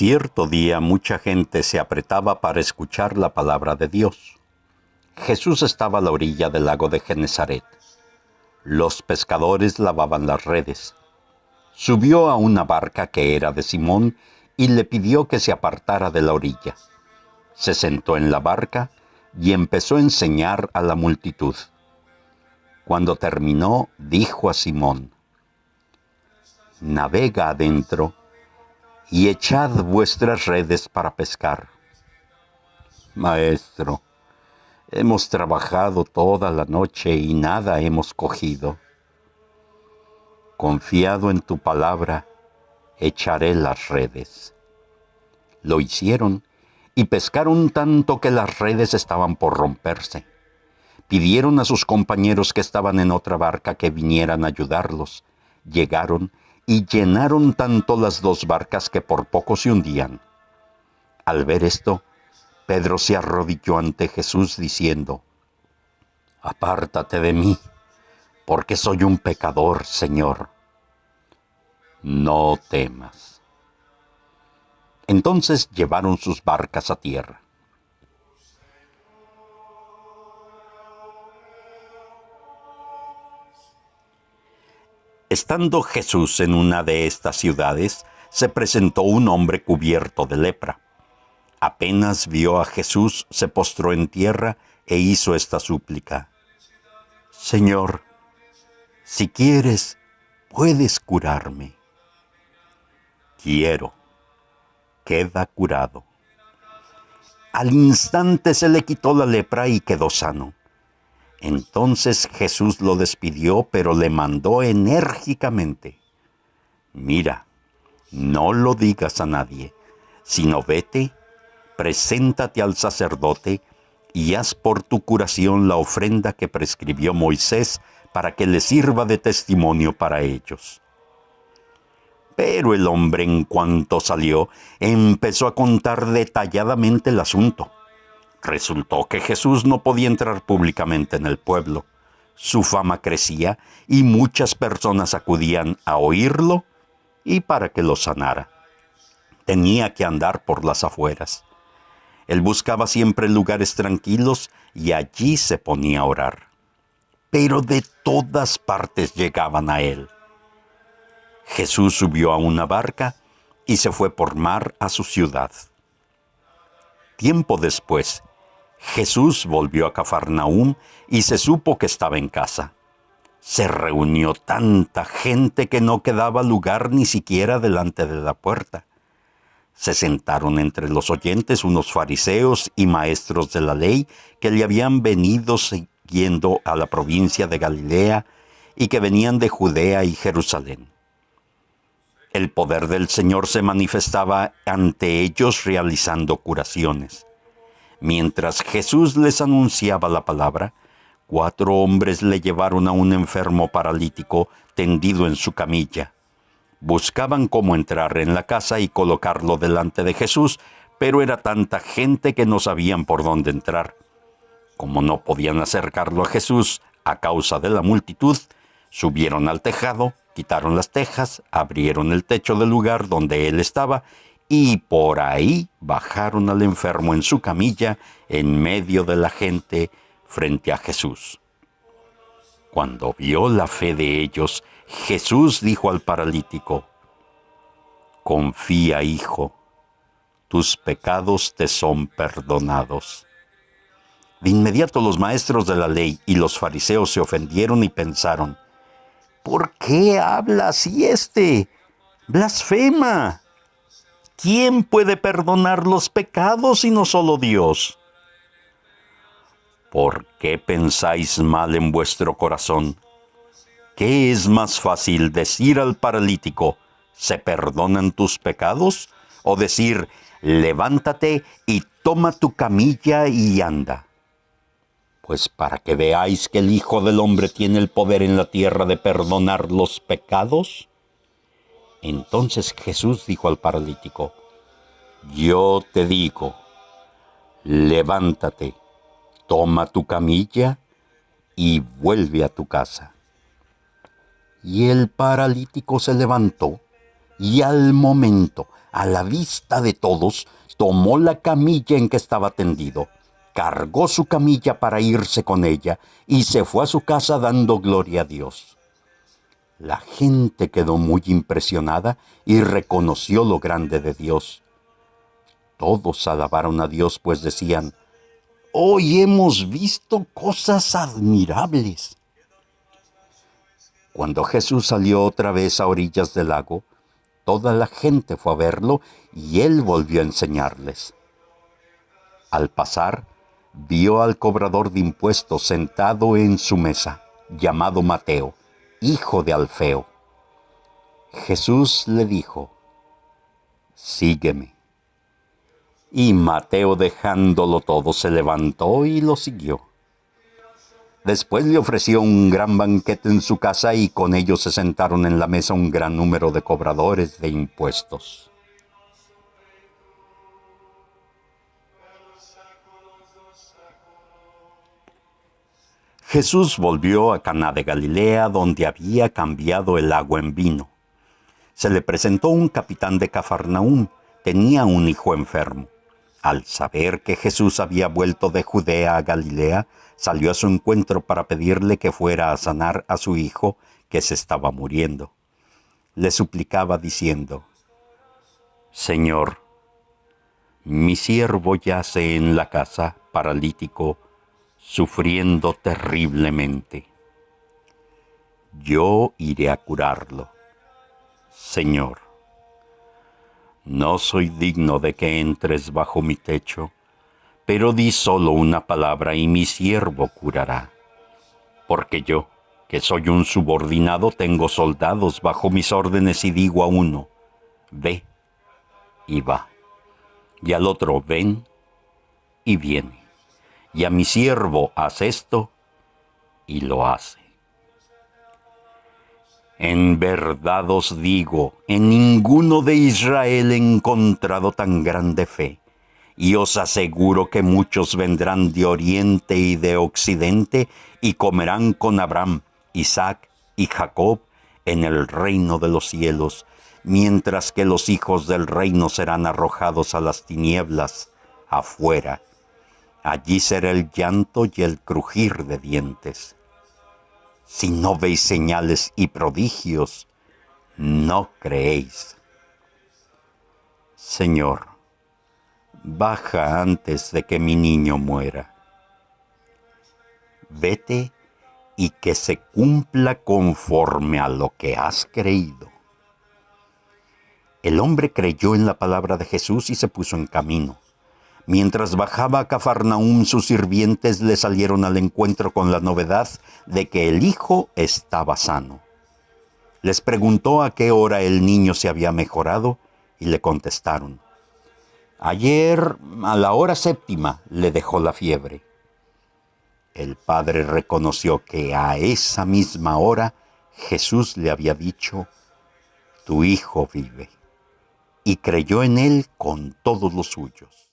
Cierto día mucha gente se apretaba para escuchar la palabra de Dios. Jesús estaba a la orilla del lago de Genesaret. Los pescadores lavaban las redes. Subió a una barca que era de Simón y le pidió que se apartara de la orilla. Se sentó en la barca y empezó a enseñar a la multitud. Cuando terminó, dijo a Simón: «Navega adentro y echad vuestras redes para pescar». «Maestro, hemos trabajado toda la noche y nada hemos cogido». «Confiado en tu palabra, echaré las redes». Lo hicieron y pescaron tanto que las redes estaban por romperse. Pidieron a sus compañeros que estaban en otra barca que vinieran a ayudarlos. Llegaron y llenaron tanto las dos barcas que por poco se hundían. Al ver esto, Pedro se arrodilló ante Jesús diciendo: «Apártate de mí, porque soy un pecador, Señor». «No temas». Entonces llevaron sus barcas a tierra. Estando Jesús en una de estas ciudades, se presentó un hombre cubierto de lepra. Apenas vio a Jesús, se postró en tierra e hizo esta súplica: «Señor, si quieres, puedes curarme». «Quiero». Queda curado. Al instante se le quitó la lepra y quedó sano. Entonces Jesús lo despidió, pero le mandó enérgicamente: «Mira, no lo digas a nadie, sino vete, preséntate al sacerdote y haz por tu curación la ofrenda que prescribió Moisés para que le sirva de testimonio para ellos». Pero el hombre, en cuanto salió, empezó a contar detalladamente el asunto. Resultó que Jesús no podía entrar públicamente en el pueblo. Su fama crecía y muchas personas acudían a oírlo y para que lo sanara. Tenía que andar por las afueras. Él buscaba siempre lugares tranquilos y allí se ponía a orar. Pero de todas partes llegaban a él. Jesús subió a una barca y se fue por mar a su ciudad. Tiempo después, Jesús volvió a Cafarnaúm y se supo que estaba en casa. Se reunió tanta gente que no quedaba lugar ni siquiera delante de la puerta. Se sentaron entre los oyentes unos fariseos y maestros de la ley que le habían venido siguiendo a la provincia de Galilea y que venían de Judea y Jerusalén. El poder del Señor se manifestaba ante ellos realizando curaciones. Mientras Jesús les anunciaba la palabra, 4 hombres le llevaron a un enfermo paralítico tendido en su camilla. Buscaban cómo entrar en la casa y colocarlo delante de Jesús, pero era tanta gente que no sabían por dónde entrar. Como no podían acercarlo a Jesús a causa de la multitud, subieron al tejado, quitaron las tejas, abrieron el techo del lugar donde él estaba y por ahí bajaron al enfermo en su camilla en medio de la gente frente a Jesús. Cuando vio la fe de ellos, Jesús dijo al paralítico: «Confía, hijo, tus pecados te son perdonados». De inmediato los maestros de la ley y los fariseos se ofendieron y pensaron: «¿Por qué habla así este? ¡Blasfema! ¿Quién puede perdonar los pecados sino solo Dios?». ¿Por qué pensáis mal en vuestro corazón? ¿Qué es más fácil, decir al paralítico: «¿Se perdonan tus pecados?», o decir: «Levántate y toma tu camilla y anda»? Pues para que veáis que el Hijo del Hombre tiene el poder en la tierra de perdonar los pecados. Entonces Jesús dijo al paralítico: «Yo te digo, levántate, toma tu camilla y vuelve a tu casa». Y el paralítico se levantó y al momento, a la vista de todos, tomó la camilla en que estaba tendido, cargó su camilla para irse con ella y se fue a su casa dando gloria a Dios. La gente quedó muy impresionada y reconoció lo grande de Dios. Todos alabaron a Dios, pues decían: «Hoy hemos visto cosas admirables». Cuando Jesús salió otra vez a orillas del lago, toda la gente fue a verlo y él volvió a enseñarles. Al pasar, vio al cobrador de impuestos sentado en su mesa, llamado Mateo, hijo de Alfeo. Jesús le dijo: «Sígueme». Y Mateo, dejándolo todo, se levantó y lo siguió. Después le ofreció un gran banquete en su casa y con ellos se sentaron en la mesa un gran número de cobradores de impuestos. Jesús volvió a Caná de Galilea, donde había cambiado el agua en vino. Se le presentó un capitán de Cafarnaúm, tenía un hijo enfermo. Al saber que Jesús había vuelto de Judea a Galilea, salió a su encuentro para pedirle que fuera a sanar a su hijo, que se estaba muriendo. Le suplicaba diciendo: «Señor, mi siervo yace en la casa, paralítico, sufriendo terriblemente. Yo iré a curarlo. Señor, no soy digno de que entres bajo mi techo, pero di solo una palabra y mi siervo curará. Porque yo, que soy un subordinado, tengo soldados bajo mis órdenes y digo a uno: ve, y va, y al otro: ven, y viene, y a mi siervo: haz esto, y lo hace. En verdad os digo, en ninguno de Israel he encontrado tan grande fe, y os aseguro que muchos vendrán de oriente y de occidente y comerán con Abraham, Isaac y Jacob en el reino de los cielos, mientras que los hijos del reino serán arrojados a las tinieblas, afuera. Allí será el llanto y el crujir de dientes. Si no veis señales y prodigios, no creéis». Señor, baja antes de que mi niño muera. Vete y que se cumpla conforme a lo que has creído. El hombre creyó en la palabra de Jesús y se puso en camino. Mientras bajaba a Cafarnaúm, sus sirvientes le salieron al encuentro con la novedad de que el hijo estaba sano. Les preguntó a qué hora el niño se había mejorado y le contestaron: «Ayer, a la hora 7:00, le dejó la fiebre». El padre reconoció que a esa misma hora Jesús le había dicho: «Tu hijo vive», y creyó en él con todos los suyos.